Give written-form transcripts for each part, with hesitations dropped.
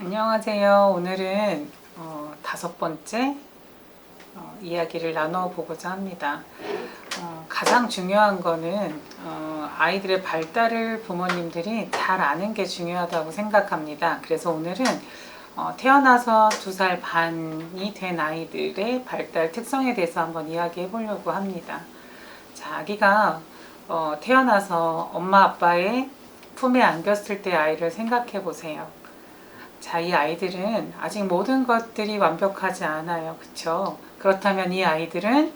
안녕하세요. 오늘은 다섯 번째 이야기를 나눠보고자 합니다. 가장 중요한 거는 아이들의 발달을 부모님들이 잘 아는 게 중요하다고 생각합니다. 그래서 오늘은 태어나서 2살 반이 된 아이들의 발달 특성에 대해서 한번 이야기해 보려고 합니다. 자, 아기가 태어나서 엄마 아빠의 품에 안겼을 때 아이를 생각해 보세요. 자, 이 아이들은 아직 모든 것들이 완벽하지 않아요. 그쵸? 그렇다면 이 아이들은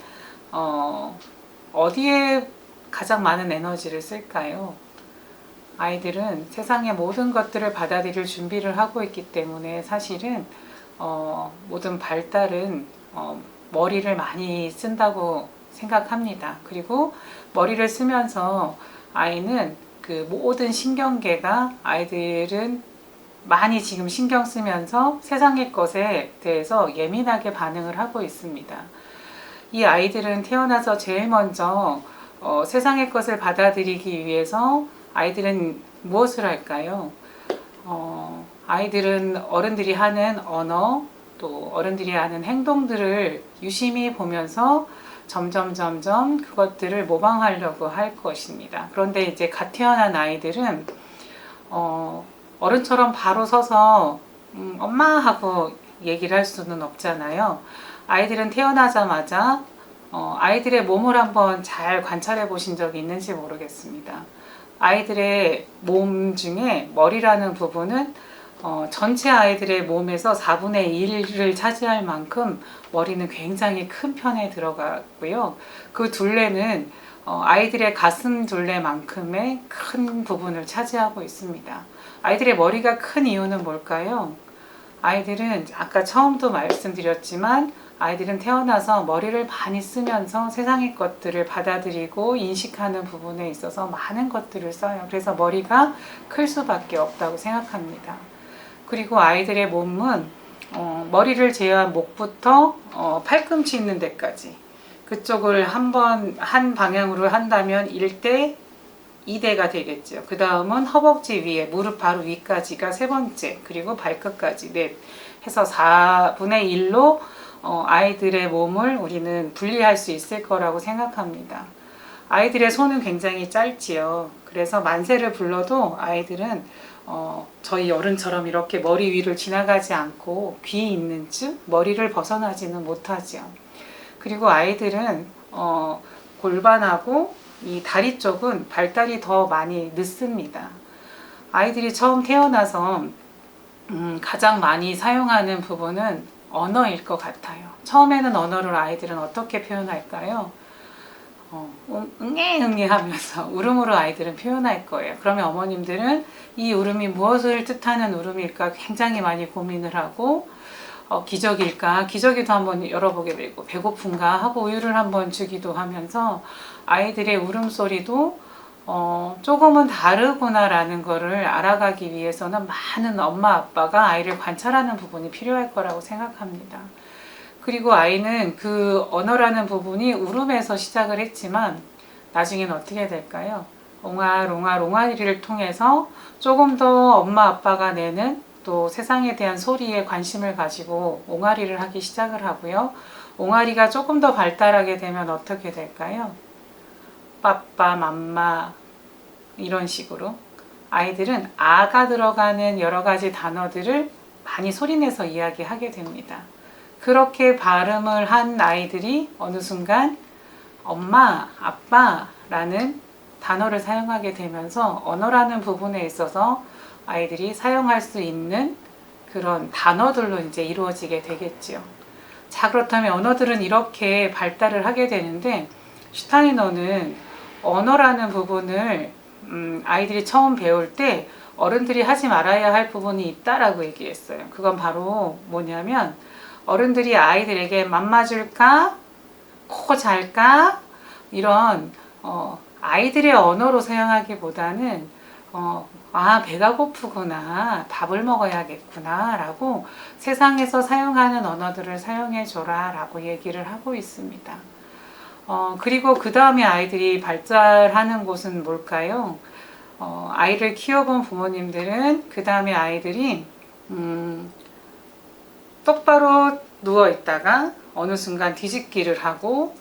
어디에 가장 많은 에너지를 쓸까요? 아이들은 세상의 모든 것들을 받아들일 준비를 하고 있기 때문에 사실은 모든 발달은 머리를 많이 쓴다고 생각합니다. 그리고 머리를 쓰면서 아이는 그 모든 신경계가 아이들은 많이 지금 신경 쓰면서 세상의 것에 대해서 예민하게 반응을 하고 있습니다. 이 아이들은 태어나서 제일 먼저 세상의 것을 받아들이기 위해서 아이들은 무엇을 할까요? 아이들은 어른들이 하는 언어, 또 어른들이 하는 행동들을 유심히 보면서 점점 그것들을 모방하려고 할 것입니다. 그런데 이제 갓 태어난 아이들은 어른처럼 바로 서서 엄마 하고 얘기를 할 수는 없잖아요. 아이들은 태어나자마자 아이들의 몸을 한번 잘 관찰해 보신 적이 있는지 모르겠습니다. 아이들의 몸 중에 머리라는 부분은 전체 아이들의 몸에서 4분의 1을 차지할 만큼 머리는 굉장히 큰 편에 들어가고요. 그 둘레는 아이들의 가슴 둘레만큼의 큰 부분을 차지하고 있습니다. 아이들의 머리가 큰 이유는 뭘까요? 아이들은 아까 처음도 말씀드렸지만 아이들은 태어나서 머리를 많이 쓰면서 세상의 것들을 받아들이고 인식하는 부분에 있어서 많은 것들을 써요. 그래서 머리가 클 수밖에 없다고 생각합니다. 그리고 아이들의 몸은 머리를 제외한 목부터 팔꿈치 있는 데까지 그쪽을 한 방향으로 한다면 1대 2대가 되겠죠. 그 다음은 허벅지 위에 무릎 바로 위까지가 세 번째, 그리고 발끝까지 넷 해서 4분의 1로 아이들의 몸을 우리는 분리할 수 있을 거라고 생각합니다. 아이들의 손은 굉장히 짧지요. 그래서 만세를 불러도 아이들은 저희 어른처럼 이렇게 머리 위를 지나가지 않고 귀 있는 즉 머리를 벗어나지는 못하죠. 그리고 아이들은 골반하고 이 다리 쪽은 발달이 더 많이 늦습니다. 아이들이 처음 태어나서 가장 많이 사용하는 부분은 언어일 것 같아요. 처음에는 언어를 아이들은 어떻게 표현할까요? 응애 하면서 울음으로 아이들은 표현할 거예요. 그러면 어머님들은 이 울음이 무엇을 뜻하는 울음일까 굉장히 많이 고민을 하고 기저귀일까? 기저귀도 한번 열어보게 되고 배고픈가 하고 우유를 한번 주기도 하면서 아이들의 울음소리도 조금은 다르구나라는 거를 알아가기 위해서는 많은 엄마 아빠가 아이를 관찰하는 부분이 필요할 거라고 생각합니다. 그리고 아이는 그 언어라는 부분이 울음에서 시작을 했지만 나중에는 어떻게 될까요? 옹알이를 통해서 조금 더 엄마 아빠가 내는 또 세상에 대한 소리에 관심을 가지고 옹알이를 하기 시작을 하고요. 옹알이가 조금 더 발달하게 되면 어떻게 될까요? 빠빠, 맘마 이런 식으로 아이들은 아가 들어가는 여러 가지 단어들을 많이 소리내서 이야기하게 됩니다. 그렇게 발음을 한 아이들이 어느 순간 엄마, 아빠라는 단어를 사용하게 되면서 언어라는 부분에 있어서 아이들이 사용할 수 있는 그런 단어들로 이제 이루어지게 되겠죠. 자, 그렇다면 언어들은 이렇게 발달을 하게 되는데 슈타이너는 언어라는 부분을 아이들이 처음 배울 때 어른들이 하지 말아야 할 부분이 있다라고 얘기했어요. 그건 바로 뭐냐면 어른들이 아이들에게 맘마 줄까? 코 잘까? 이런 아이들의 언어로 사용하기보다는 배가 고프구나, 밥을 먹어야겠구나 라고 세상에서 사용하는 언어들을 사용해줘라 라고 얘기를 하고 있습니다. 그리고 그 다음에 아이들이 발달하는 곳은 뭘까요? 아이를 키워본 부모님들은 그 다음에 아이들이 똑바로 누워 있다가 어느 순간 뒤집기를 하고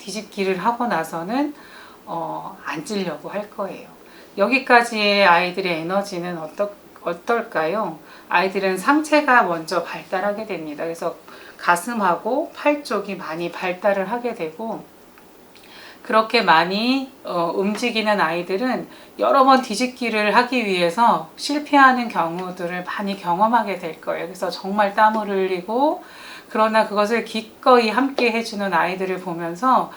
나서는 앉으려고 할 거예요. 여기까지의 아이들의 에너지는 어떨까요? 아이들은 상체가 먼저 발달하게 됩니다. 그래서 가슴하고 팔 쪽이 많이 발달을 하게 되고, 그렇게 많이 움직이는 아이들은 여러 번 뒤집기를 하기 위해서 실패하는 경우들을 많이 경험하게 될 거예요. 그래서 정말 땀을 흘리고, 그러나 그것을 기꺼이 함께 해주는 아이들을 보면서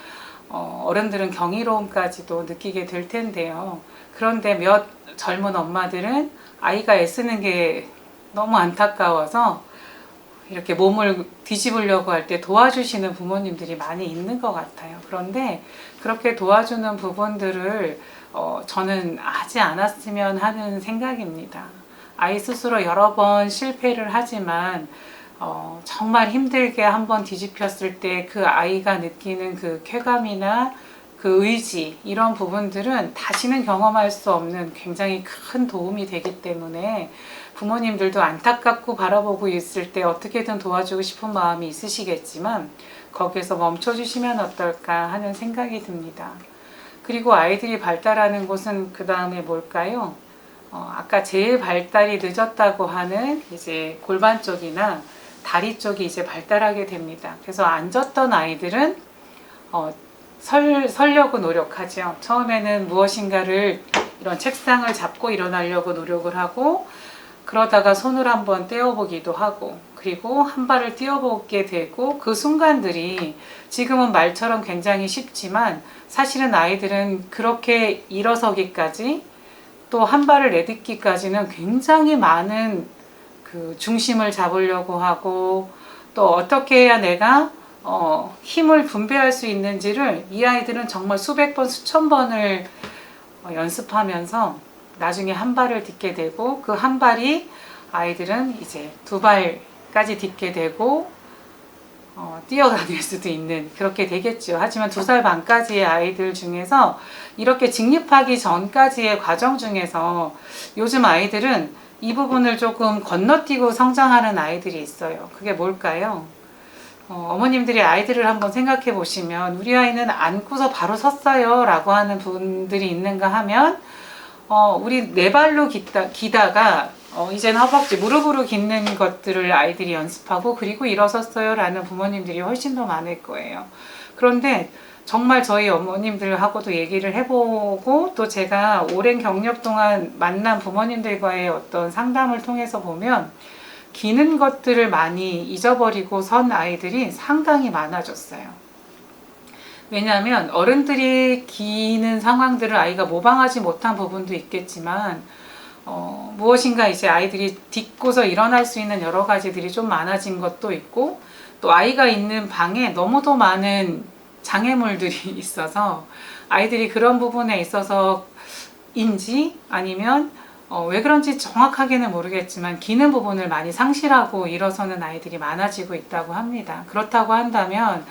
어른들은 경이로움까지도 느끼게 될 텐데요. 그런데 몇 젊은 엄마들은 아이가 애쓰는 게 너무 안타까워서 이렇게 몸을 뒤집으려고 할 때 도와주시는 부모님들이 많이 있는 것 같아요. 그런데 그렇게 도와주는 부분들을 저는 하지 않았으면 하는 생각입니다. 아이 스스로 여러 번 실패를 하지만 정말 힘들게 한번 뒤집혔을 때 그 아이가 느끼는 그 쾌감이나 그 의지, 이런 부분들은 다시는 경험할 수 없는 굉장히 큰 도움이 되기 때문에 부모님들도 안타깝고 바라보고 있을 때 어떻게든 도와주고 싶은 마음이 있으시겠지만 거기에서 멈춰주시면 어떨까 하는 생각이 듭니다. 그리고 아이들이 발달하는 곳은 그 다음에 뭘까요? 아까 제일 발달이 늦었다고 하는 이제 골반 쪽이나 다리 쪽이 이제 발달하게 됩니다. 그래서 앉았던 아이들은 서려고 노력하죠. 처음에는 무엇인가를 이런 책상을 잡고 일어나려고 노력을 하고, 그러다가 손을 한번 떼어보기도 하고, 그리고 한 발을 띄어보게 되고, 그 순간들이 지금은 말처럼 굉장히 쉽지만 사실은 아이들은 그렇게 일어서기까지 또 한 발을 내딛기까지는 굉장히 많은 그 중심을 잡으려고 하고, 또 어떻게 해야 내가 힘을 분배할 수 있는지를 이 아이들은 정말 수백 번, 수천 번을 연습하면서 나중에 한 발을 딛게 되고, 그 한 발이 아이들은 이제 두 발까지 딛게 되고 뛰어다닐 수도 있는, 그렇게 되겠죠. 하지만 2살 반까지의 아이들 중에서 이렇게 직립하기 전까지의 과정 중에서 요즘 아이들은 이 부분을 조금 건너뛰고 성장하는 아이들이 있어요. 그게 뭘까요? 어머님들이 아이들을 한번 생각해 보시면, 우리 아이는 앉고서 바로 섰어요 라고 하는 분들이 있는가 하면, 우리 네 발로 기다가 이제는 허벅지, 무릎으로 깃는 것들을 아이들이 연습하고 그리고 일어섰어요 라는 부모님들이 훨씬 더 많을 거예요. 그런데 정말 저희 어머님들하고도 얘기를 해보고, 또 제가 오랜 경력 동안 만난 부모님들과의 어떤 상담을 통해서 보면 기는 것들을 많이 잊어버리고 선 아이들이 상당히 많아졌어요. 왜냐하면 어른들이 기는 상황들을 아이가 모방하지 못한 부분도 있겠지만 무엇인가 이제 아이들이 딛고서 일어날 수 있는 여러 가지들이 좀 많아진 것도 있고, 또 아이가 있는 방에 너무도 많은 장애물들이 있어서 아이들이 그런 부분에 있어서인지 아니면 왜 그런지 정확하게는 모르겠지만 기는 부분을 많이 상실하고 일어서는 아이들이 많아지고 있다고 합니다. 그렇다고 한다면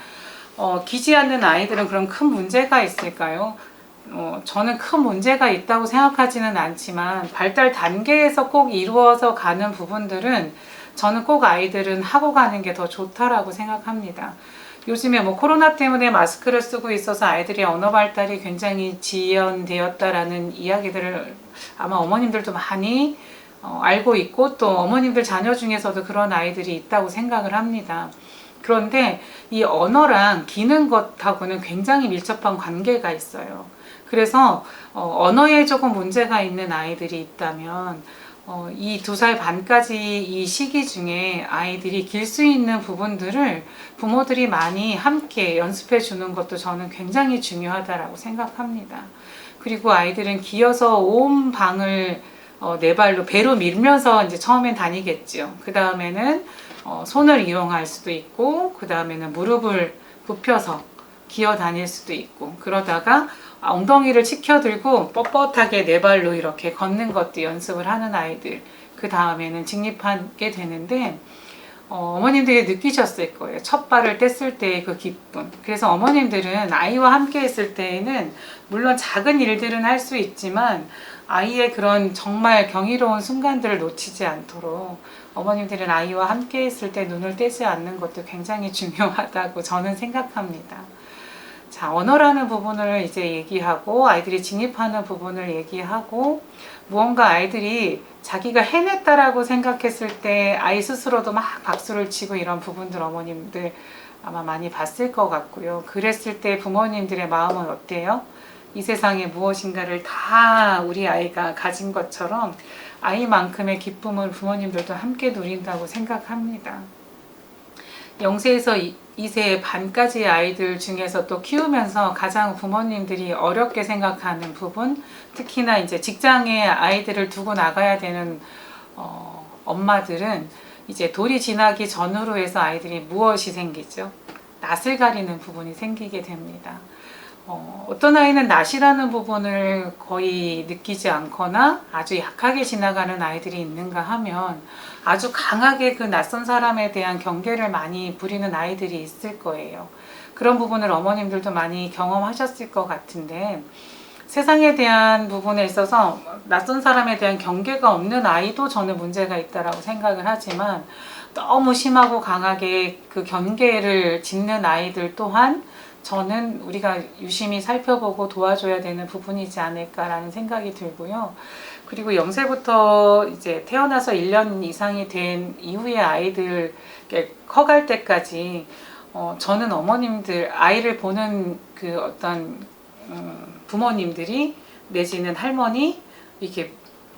기지 않는 아이들은 그럼 큰 문제가 있을까요? 저는 큰 문제가 있다고 생각하지는 않지만 발달 단계에서 꼭 이루어서 가는 부분들은 저는 꼭 아이들은 하고 가는 게 더 좋다라고 생각합니다. 요즘에 코로나 때문에 마스크를 쓰고 있어서 아이들의 언어 발달이 굉장히 지연되었다라는 이야기들을 아마 어머님들도 많이 알고 있고, 또 어머님들 자녀 중에서도 그런 아이들이 있다고 생각을 합니다. 그런데 이 언어랑 기는 것하고는 굉장히 밀접한 관계가 있어요. 그래서 언어에 조금 문제가 있는 아이들이 있다면 이 2살 반까지 이 시기 중에 아이들이 길 수 있는 부분들을 부모들이 많이 함께 연습해 주는 것도 저는 굉장히 중요하다라고 생각합니다. 그리고 아이들은 기어서 온 방을 네 발로 배로 밀면서 이제 처음엔 다니겠죠. 그 다음에는 손을 이용할 수도 있고, 그 다음에는 무릎을 굽혀서 기어 다닐 수도 있고, 그러다가 엉덩이를 치켜들고 뻣뻣하게 네 발로 이렇게 걷는 것도 연습을 하는 아이들, 그 다음에는 직립하게 되는데 어머님들이 느끼셨을 거예요. 첫 발을 뗐을 때의 그 기쁨. 그래서 어머님들은 아이와 함께 있을 때에는 물론 작은 일들은 할 수 있지만 아이의 그런 정말 경이로운 순간들을 놓치지 않도록 어머님들은 아이와 함께 있을 때 눈을 떼지 않는 것도 굉장히 중요하다고 저는 생각합니다. 자, 언어라는 부분을 이제 얘기하고 아이들이 진입하는 부분을 얘기하고 무언가 아이들이 자기가 해냈다라고 생각했을 때 아이 스스로도 막 박수를 치고 이런 부분들 어머님들 아마 많이 봤을 것 같고요. 그랬을 때 부모님들의 마음은 어때요? 이 세상에 무엇인가를 다 우리 아이가 가진 것처럼 아이만큼의 기쁨을 부모님들도 함께 누린다고 생각합니다. 0세에서 2세 반까지의 아이들 중에서 또 키우면서 가장 부모님들이 어렵게 생각하는 부분, 특히나 이제 직장에 아이들을 두고 나가야 되는 엄마들은 이제 돌이 지나기 전후로 해서 아이들이 무엇이 생기죠? 낯을 가리는 부분이 생기게 됩니다. 어떤 아이는 낯이라는 부분을 거의 느끼지 않거나 아주 약하게 지나가는 아이들이 있는가 하면 아주 강하게 그 낯선 사람에 대한 경계를 많이 부리는 아이들이 있을 거예요. 그런 부분을 어머님들도 많이 경험하셨을 것 같은데 세상에 대한 부분에 있어서 낯선 사람에 대한 경계가 없는 아이도 저는 문제가 있다라고 생각을 하지만 너무 심하고 강하게 그 경계를 짓는 아이들 또한 저는 우리가 유심히 살펴보고 도와줘야 되는 부분이지 않을까라는 생각이 들고요. 그리고 0세부터 이제 태어나서 1년 이상이 된 이후의 아이들 커갈 때까지 저는 어머님들 아이를 보는 그 어떤 부모님들이 내지는 할머니 이렇게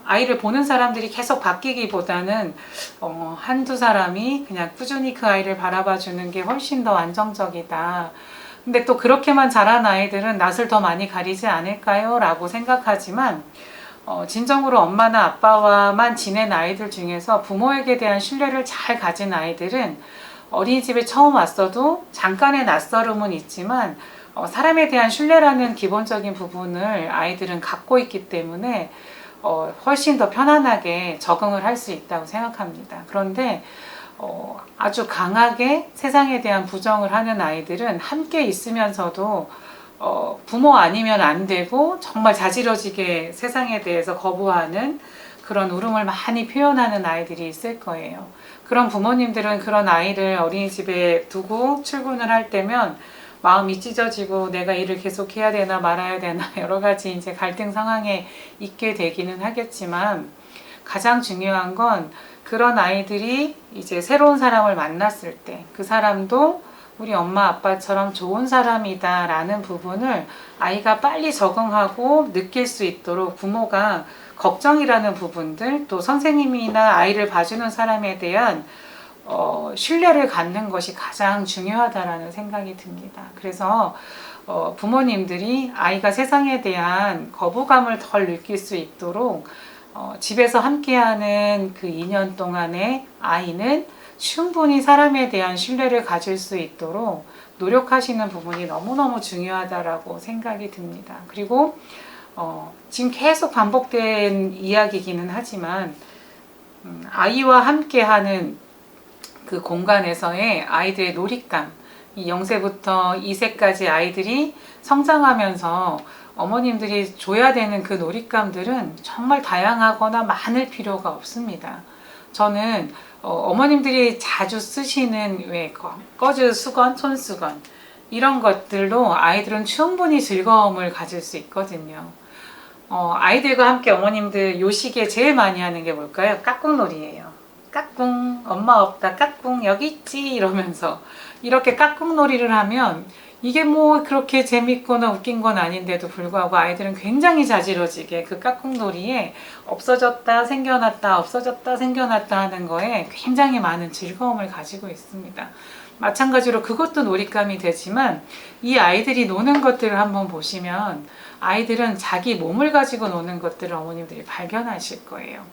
아이를 보는 사람들이 계속 바뀌기보다는 한두 사람이 그냥 꾸준히 그 아이를 바라봐 주는 게 훨씬 더 안정적이다. 근데 또 그렇게만 자란 아이들은 낯을 더 많이 가리지 않을까요? 라고 생각하지만 진정으로 엄마나 아빠와만 지낸 아이들 중에서 부모에게 대한 신뢰를 잘 가진 아이들은 어린이집에 처음 왔어도 잠깐의 낯설음은 있지만 사람에 대한 신뢰라는 기본적인 부분을 아이들은 갖고 있기 때문에 훨씬 더 편안하게 적응을 할 수 있다고 생각합니다. 그런데 아주 강하게 세상에 대한 부정을 하는 아이들은 함께 있으면서도 부모 아니면 안 되고 정말 자지러지게 세상에 대해서 거부하는 그런 울음을 많이 표현하는 아이들이 있을 거예요. 그런 부모님들은 그런 아이를 어린이집에 두고 출근을 할 때면 마음이 찢어지고 내가 일을 계속 해야 되나 말아야 되나 여러 가지 이제 갈등 상황에 있게 되기는 하겠지만 가장 중요한 건 그런 아이들이 이제 새로운 사람을 만났을 때 그 사람도 우리 엄마 아빠처럼 좋은 사람이다 라는 부분을 아이가 빨리 적응하고 느낄 수 있도록 부모가 걱정이라는 부분들 또 선생님이나 아이를 봐주는 사람에 대한 신뢰를 갖는 것이 가장 중요하다라는 생각이 듭니다. 그래서 부모님들이 아이가 세상에 대한 거부감을 덜 느낄 수 있도록 집에서 함께하는 그 2년 동안에 아이는 충분히 사람에 대한 신뢰를 가질 수 있도록 노력하시는 부분이 너무너무 중요하다라고 생각이 듭니다. 그리고 지금 계속 반복된 이야기이기는 하지만 아이와 함께하는 그 공간에서의 아이들의 놀잇감, 이 0세부터 2세까지 아이들이 성장하면서 어머님들이 줘야 되는 그 놀잇감들은 정말 다양하거나 많을 필요가 없습니다. 저는 어머님들이 자주 쓰시는 꺼즈 수건, 손수건 이런 것들로 아이들은 충분히 즐거움을 가질 수 있거든요. 아이들과 함께 어머님들 요 시기에 제일 많이 하는 게 뭘까요? 까꿍놀이예요. 까꿍, 엄마 없다, 까꿍, 여기 있지 이러면서 이렇게 까꿍놀이를 하면 이게 뭐 그렇게 재밌거나 웃긴 건 아닌데도 불구하고 아이들은 굉장히 자지러지게 그 까꿍놀이에 없어졌다 생겨났다 없어졌다 생겨났다 하는 거에 굉장히 많은 즐거움을 가지고 있습니다. 마찬가지로 그것도 놀잇감이 되지만 이 아이들이 노는 것들을 한번 보시면 아이들은 자기 몸을 가지고 노는 것들을 어머님들이 발견하실 거예요.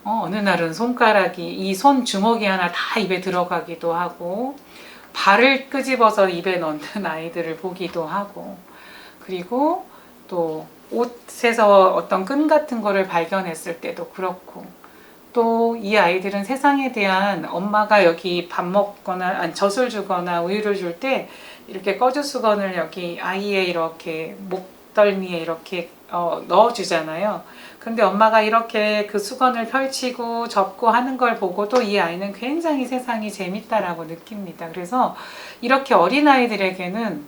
어느 날은 손가락이 이 손 주먹이 하나 다 입에 들어가기도 하고 발을 끄집어서 입에 넣는 아이들을 보기도 하고 그리고 또 옷에서 어떤 끈 같은 거를 발견했을 때도 그렇고 또 이 아이들은 세상에 대한 엄마가 여기 밥 먹거나 젖을 주거나 우유를 줄 때 이렇게 꺼즈 수건을 여기 아이의 이렇게 목덜미에 이렇게 넣어주잖아요. 근데 엄마가 이렇게 그 수건을 펼치고 접고 하는 걸 보고도 이 아이는 굉장히 세상이 재밌다라고 느낍니다. 그래서 이렇게 어린아이들에게는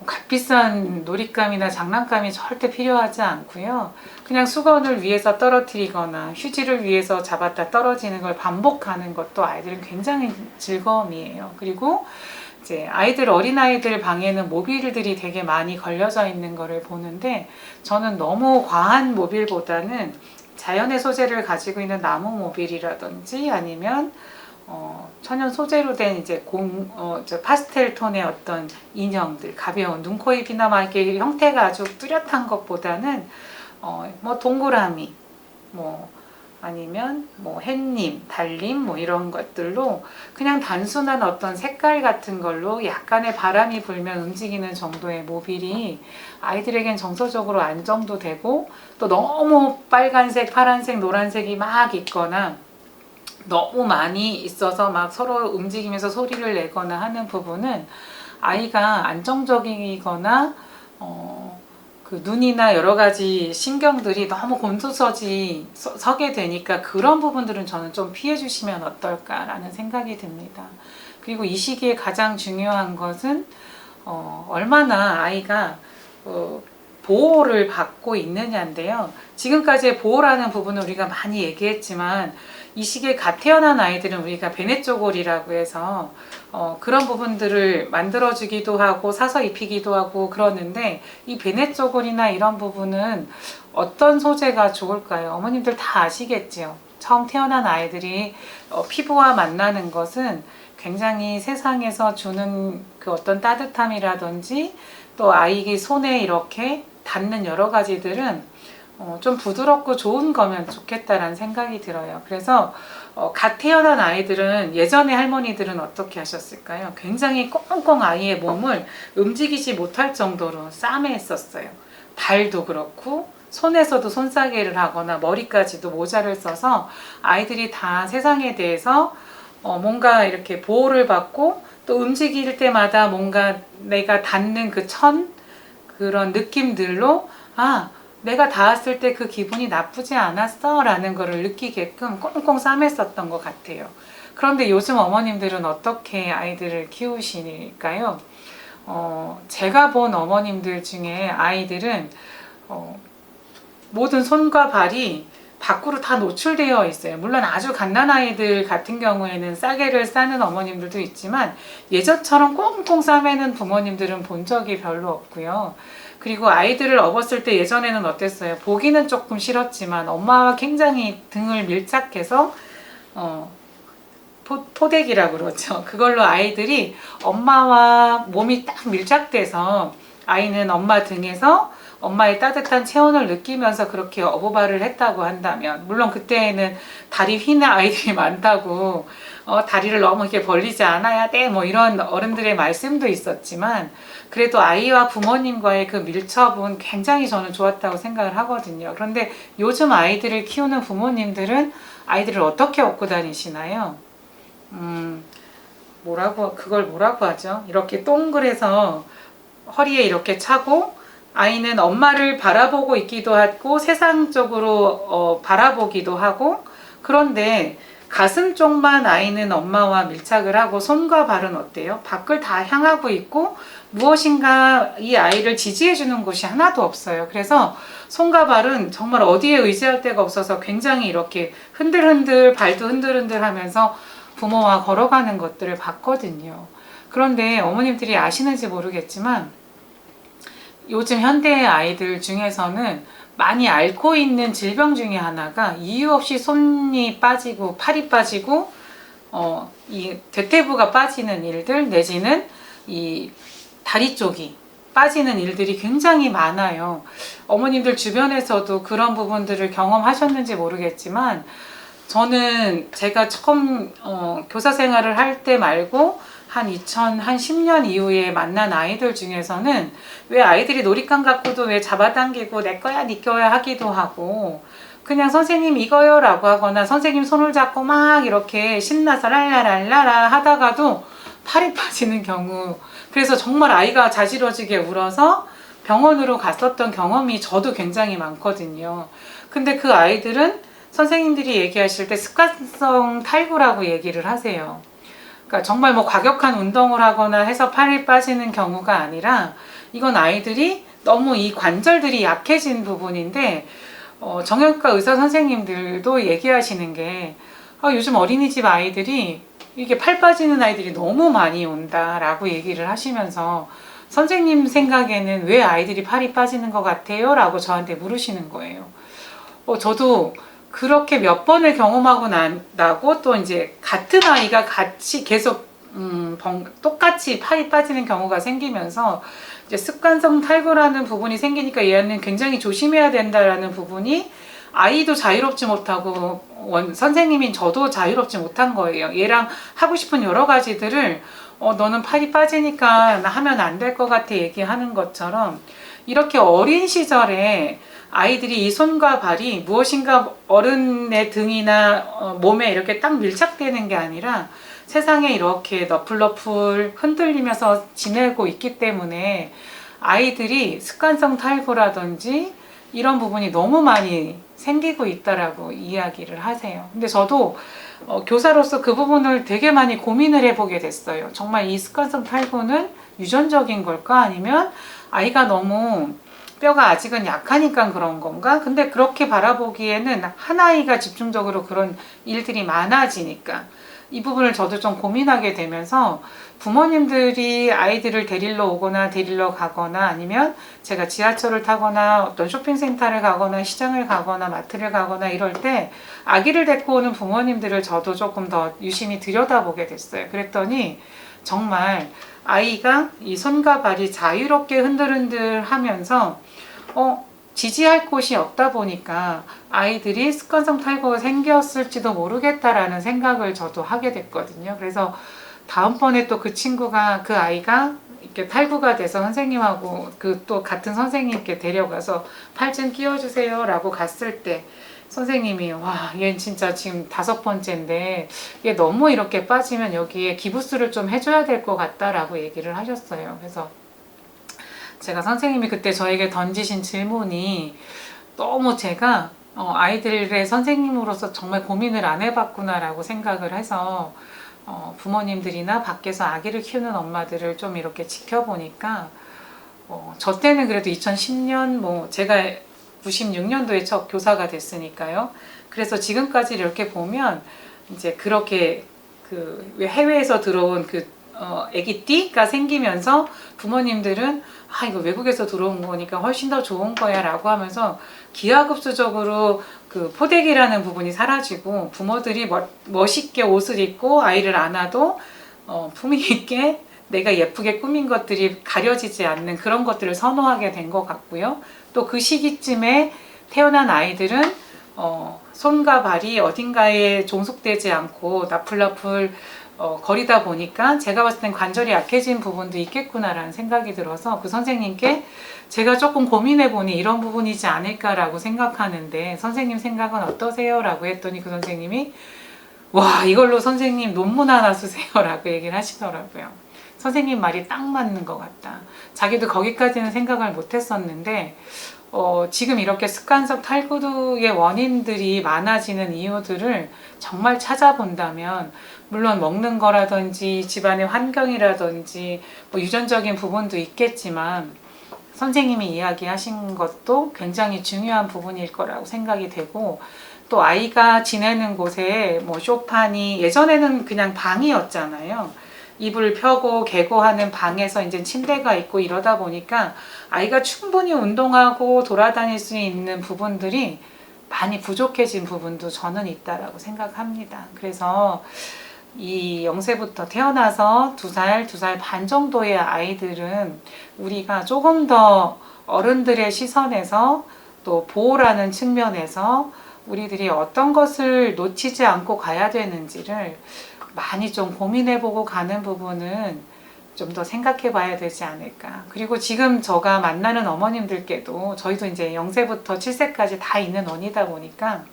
값비싼 놀잇감이나 장난감이 절대 필요하지 않고요. 그냥 수건을 위에서 떨어뜨리거나 휴지를 위에서 잡았다 떨어지는 걸 반복하는 것도 아이들은 굉장히 즐거움이에요. 그리고 이제 어린아이들 방에는 모빌들이 되게 많이 걸려져 있는 거를 보는데, 저는 너무 과한 모빌보다는 자연의 소재를 가지고 있는 나무 모빌이라든지 아니면 천연 소재로 된 이제 파스텔 톤의 어떤 인형들, 가벼운 눈, 코, 입이나 막 이렇게 형태가 아주 뚜렷한 것보다는 뭐 동그라미, 뭐 아니면 뭐 햇님, 달님 뭐 이런 것들로 그냥 단순한 어떤 색깔 같은 걸로 약간의 바람이 불면 움직이는 정도의 모빌이 아이들에겐 정서적으로 안정도 되고, 또 너무 빨간색, 파란색, 노란색이 막 있거나 너무 많이 있어서 막 서로 움직이면서 소리를 내거나 하는 부분은 아이가 안정적이거나 그 눈이나 여러 가지 신경들이 너무 곤두서게 되니까 그런 부분들은 저는 좀 피해 주시면 어떨까라는 생각이 듭니다. 그리고 이 시기에 가장 중요한 것은 얼마나 아이가 보호를 받고 있느냐인데요. 지금까지의 보호라는 부분은 우리가 많이 얘기했지만, 이 시기에 갓 태어난 아이들은 우리가 베네쪼골이라고 해서 그런 부분들을 만들어주기도 하고 사서 입히기도 하고 그러는데, 이 베네쪼골이나 이런 부분은 어떤 소재가 좋을까요? 어머님들 다 아시겠지요. 처음 태어난 아이들이 피부와 만나는 것은 굉장히 세상에서 주는 그 어떤 따뜻함이라든지 또 아이의 손에 이렇게 닿는 여러 가지들은 좀 부드럽고 좋은 거면 좋겠다라는 생각이 들어요. 그래서 갓 태어난 아이들은, 예전에 할머니들은 어떻게 하셨을까요? 굉장히 꽁꽁 아이의 몸을 움직이지 못할 정도로 싸매했었어요. 발도 그렇고 손에서도 손싸개를 하거나 머리까지도 모자를 써서 아이들이 다 세상에 대해서 뭔가 이렇게 보호를 받고, 또 움직일 때마다 뭔가 내가 닿는 그런 느낌들로 내가 닿았을 때 그 기분이 나쁘지 않았어 라는 거를 느끼게끔 꽁꽁 싸맸었던 것 같아요. 그런데 요즘 어머님들은 어떻게 아이들을 키우시니까요? 제가 본 어머님들 중에 아이들은 모든 손과 발이 밖으로 다 노출되어 있어요. 물론 아주 갓난아이들 같은 경우에는 싸개를 싸는 어머님들도 있지만, 예전처럼 꽁꽁 싸매는 부모님들은 본 적이 별로 없고요. 그리고 아이들을 업었을 때 예전에는 어땠어요? 보기는 조금 싫었지만 엄마와 굉장히 등을 밀착해서 포대기라고 그러죠. 그걸로 아이들이 엄마와 몸이 딱 밀착돼서 아이는 엄마 등에서 엄마의 따뜻한 체온을 느끼면서 그렇게 어부발을 했다고 한다면, 물론 그때는 다리 휘는 아이들이 많다고 다리를 너무 이렇게 벌리지 않아야 돼 뭐 이런 어른들의 말씀도 있었지만, 그래도 아이와 부모님과의 그 밀접은 굉장히 저는 좋았다고 생각을 하거든요. 그런데 요즘 아이들을 키우는 부모님들은 아이들을 어떻게 업고 다니시나요? 그걸 뭐라고 하죠? 이렇게 동그래서 허리에 이렇게 차고, 아이는 엄마를 바라보고 있기도 하고 세상 쪽으로 바라보기도 하고, 그런데 가슴 쪽만 아이는 엄마와 밀착을 하고 손과 발은 어때요? 밖을 다 향하고 있고 무엇인가 이 아이를 지지해 주는 곳이 하나도 없어요. 그래서 손과 발은 정말 어디에 의지할 데가 없어서 굉장히 이렇게 흔들흔들, 발도 흔들흔들 하면서 부모와 걸어가는 것들을 봤거든요. 그런데 어머님들이 아시는지 모르겠지만, 요즘 현대의 아이들 중에서는 많이 앓고 있는 질병 중에 하나가 이유 없이 손이 빠지고 팔이 빠지고 이 대퇴부가 빠지는 일들, 내지는 이 다리 쪽이 빠지는 일들이 굉장히 많아요. 어머님들 주변에서도 그런 부분들을 경험하셨는지 모르겠지만, 저는 제가 처음 교사 생활을 할 때 말고 한 10년 이후에 만난 아이들 중에서는 왜 아이들이 놀잇감 갖고도 왜 잡아당기고 내 거야 네 거야 하기도 하고, 그냥 선생님 이거요 라고 하거나 선생님 손을 잡고 막 이렇게 신나서 랄라랄라라 하다가도 팔이 빠지는 경우, 그래서 정말 아이가 자지러지게 울어서 병원으로 갔었던 경험이 저도 굉장히 많거든요. 근데 그 아이들은 선생님들이 얘기하실 때 습관성 탈구라고 얘기를 하세요. 그러니까 정말 뭐 과격한 운동을 하거나 해서 팔이 빠지는 경우가 아니라 이건 아이들이 너무 이 관절들이 약해진 부분인데 정형외과 의사 선생님들도 얘기하시는 게 요즘 어린이집 아이들이 이게 팔 빠지는 아이들이 너무 많이 온다라고 얘기를 하시면서 선생님 생각에는 왜 아이들이 팔이 빠지는 것 같아요? 라고 저한테 물으시는 거예요. 저도 그렇게 몇 번을 경험하고 나고 또 이제 같은 아이가 같이 계속 똑같이 팔이 빠지는 경우가 생기면서 이제 습관성 탈구라는 부분이 생기니까 얘는 굉장히 조심해야 된다라는 부분이 아이도 자유롭지 못하고 선생님인 저도 자유롭지 못한 거예요. 얘랑 하고 싶은 여러 가지들을 너는 팔이 빠지니까 하면 안 될 것 같아 얘기하는 것처럼 이렇게 어린 시절에 아이들이 이 손과 발이 무엇인가 어른의 등이나 몸에 이렇게 딱 밀착되는 게 아니라 세상에 이렇게 너풀너풀 흔들리면서 지내고 있기 때문에 아이들이 습관성 탈구라든지 이런 부분이 너무 많이 생기고 있다라고 이야기를 하세요. 근데 저도 교사로서 그 부분을 되게 많이 고민을 해보게 됐어요. 정말 이 습관성 탈구는 유전적인 걸까? 아니면 아이가 너무 뼈가 아직은 약하니까 그런 건가? 근데 그렇게 바라보기에는 한 아이가 집중적으로 그런 일들이 많아지니까 이 부분을 저도 좀 고민하게 되면서 부모님들이 아이들을 데리러 오거나 데리러 가거나 아니면 제가 지하철을 타거나 어떤 쇼핑센터를 가거나 시장을 가거나 마트를 가거나 이럴 때 아기를 데리고 오는 부모님들을 저도 조금 더 유심히 들여다보게 됐어요. 그랬더니 정말 아이가 이 손과 발이 자유롭게 흔들흔들 하면서 지지할 곳이 없다 보니까 아이들이 습관성 탈구가 생겼을지도 모르겠다라는 생각을 저도 하게 됐거든요. 그래서 다음번에 또 그 아이가 이렇게 탈구가 돼서 선생님하고 또 같은 선생님께 데려가서 팔 좀 끼워주세요 라고 갔을 때 선생님이 얘는 진짜 지금 5번째인데 얘 너무 이렇게 빠지면 여기에 기부스를 좀 해줘야 될 것 같다라고 얘기를 하셨어요. 그래서 제가 선생님이 그때 저에게 던지신 질문이 너무 제가 아이들의 선생님으로서 정말 고민을 안 해봤구나라고 생각을 해서 부모님들이나 밖에서 아기를 키우는 엄마들을 좀 이렇게 지켜보니까 저 때는 그래도 2010년 제가 96년도에 첫 교사가 됐으니까요. 그래서 지금까지 이렇게 보면 이제 그렇게 해외에서 들어온 애기띠가 생기면서 부모님들은 이거 외국에서 들어온 거니까 훨씬 더 좋은 거야 라고 하면서 기하급수적으로 포대기라는 부분이 사라지고 부모들이 멋있게 옷을 입고 아이를 안아도 품위 있게 내가 예쁘게 꾸민 것들이 가려지지 않는 그런 것들을 선호하게 된 것 같고요. 또 그 시기쯤에 태어난 아이들은 손과 발이 어딘가에 종속되지 않고 나풀나풀 거리다 보니까 제가 봤을 땐 관절이 약해진 부분도 있겠구나라는 생각이 들어서 그 선생님께 제가 조금 고민해보니 이런 부분이지 않을까라고 생각하는데 선생님 생각은 어떠세요? 라고 했더니 그 선생님이 이걸로 선생님 논문 하나 쓰세요 라고 얘기를 하시더라고요. 선생님 말이 딱 맞는 것 같다. 자기도 거기까지는 생각을 못 했었는데 지금 이렇게 습관성 탈구의 원인들이 많아지는 이유들을 정말 찾아본다면 물론 먹는 거라든지 집안의 환경이라든지 유전적인 부분도 있겠지만 선생님이 이야기하신 것도 굉장히 중요한 부분일 거라고 생각이 되고 또 아이가 지내는 곳에 소파니 예전에는 그냥 방이었잖아요. 이불 펴고 개고하는 방에서 이제 침대가 있고 이러다 보니까 아이가 충분히 운동하고 돌아다닐 수 있는 부분들이 많이 부족해진 부분도 저는 있다라고 생각합니다. 그래서 이 0세부터 태어나서 2살, 2살 반 정도의 아이들은 우리가 조금 더 어른들의 시선에서 또 보호라는 측면에서 우리들이 어떤 것을 놓치지 않고 가야 되는지를 많이 좀 고민해보고 가는 부분은 좀 더 생각해 봐야 되지 않을까. 그리고 지금 제가 만나는 어머님들께도 저희도 이제 0세부터 7세까지 다 있는 원이다 보니까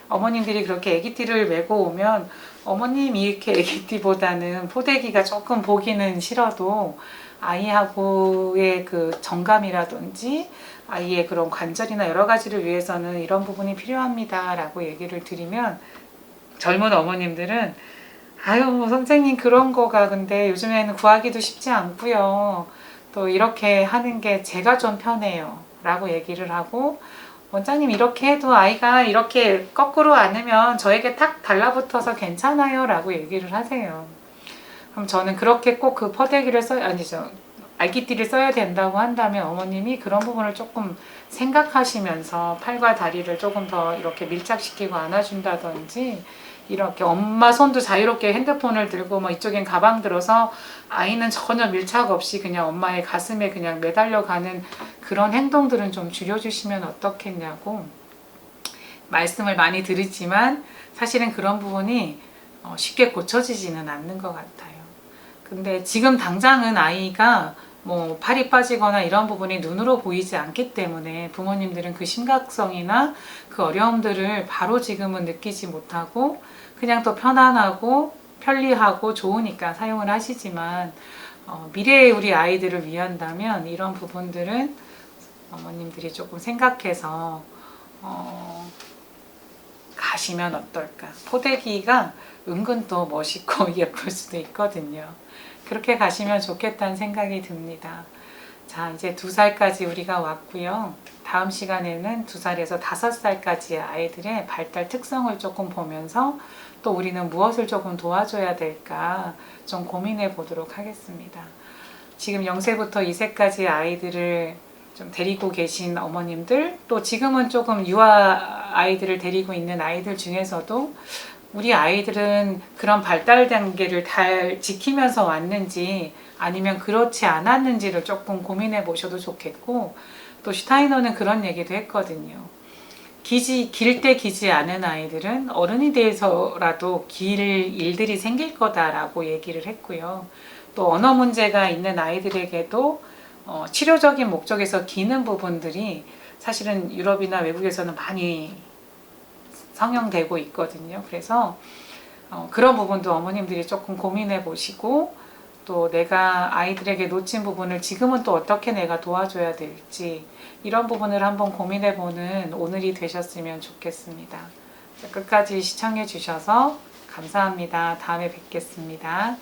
어머님들이 그렇게 아기띠를 메고 오면 어머님 이렇게 아기띠보다는 포대기가 조금 보기는 싫어도 아이하고의 그 정감이라든지 아이의 그런 관절이나 여러 가지를 위해서는 이런 부분이 필요합니다 라고 얘기를 드리면 젊은 어머님들은 아유 선생님 그런 거가 근데 요즘에는 구하기도 쉽지 않고요. 또 이렇게 하는 게 제가 좀 편해요 라고 얘기를 하고 원장님 이렇게 해도 아이가 이렇게 거꾸로 안으면 저에게 탁 달라붙어서 괜찮아요 라고 얘기를 하세요. 그럼 저는 그렇게 꼭 그 퍼대기를 아니죠. 알기띠를 써야 된다고 한다면 어머님이 그런 부분을 조금 생각하시면서 팔과 다리를 조금 더 이렇게 밀착시키고 안아준다든지 이렇게 엄마 손도 자유롭게 핸드폰을 들고 뭐 이쪽엔 가방 들어서 아이는 전혀 밀착 없이 그냥 엄마의 가슴에 그냥 매달려 가는 그런 행동들은 좀 줄여주시면 어떻겠냐고 말씀을 많이 드리지만 사실은 그런 부분이 쉽게 고쳐지지는 않는 것 같아요. 근데 지금 당장은 아이가 뭐 팔이 빠지거나 이런 부분이 눈으로 보이지 않기 때문에 부모님들은 그 심각성이나 그 어려움들을 바로 지금은 느끼지 못하고 그냥 또 편안하고 편리하고 좋으니까 사용을 하시지만 미래의 우리 아이들을 위한다면 이런 부분들은 어머님들이 조금 생각해서 가시면 어떨까. 포대기가 은근 또 멋있고 예쁠 수도 있거든요. 그렇게 가시면 좋겠다는 생각이 듭니다. 자, 이제 2살까지 우리가 왔고요. 다음 시간에는 2살에서 5살까지의 아이들의 발달 특성을 조금 보면서 또 우리는 무엇을 조금 도와줘야 될까 좀 고민해 보도록 하겠습니다. 지금 0세부터 2세까지 아이들을 좀 데리고 계신 어머님들, 또 지금은 조금 유아 아이들을 데리고 있는 아이들 중에서도 우리 아이들은 그런 발달 단계를 잘 지키면서 왔는지 아니면 그렇지 않았는지를 조금 고민해 보셔도 좋겠고, 또 슈타이너는 그런 얘기도 했거든요. 길 때 기지 않은 아이들은 어른이 돼서라도 길 일들이 생길 거다라고 얘기를 했고요. 또 언어 문제가 있는 아이들에게도 치료적인 목적에서 기는 부분들이 사실은 유럽이나 외국에서는 많이 상영되고 있거든요. 그래서 그런 부분도 어머님들이 조금 고민해 보시고 또 내가 아이들에게 놓친 부분을 지금은 또 어떻게 내가 도와줘야 될지 이런 부분을 한번 고민해 보는 오늘이 되셨으면 좋겠습니다. 끝까지 시청해 주셔서 감사합니다. 다음에 뵙겠습니다.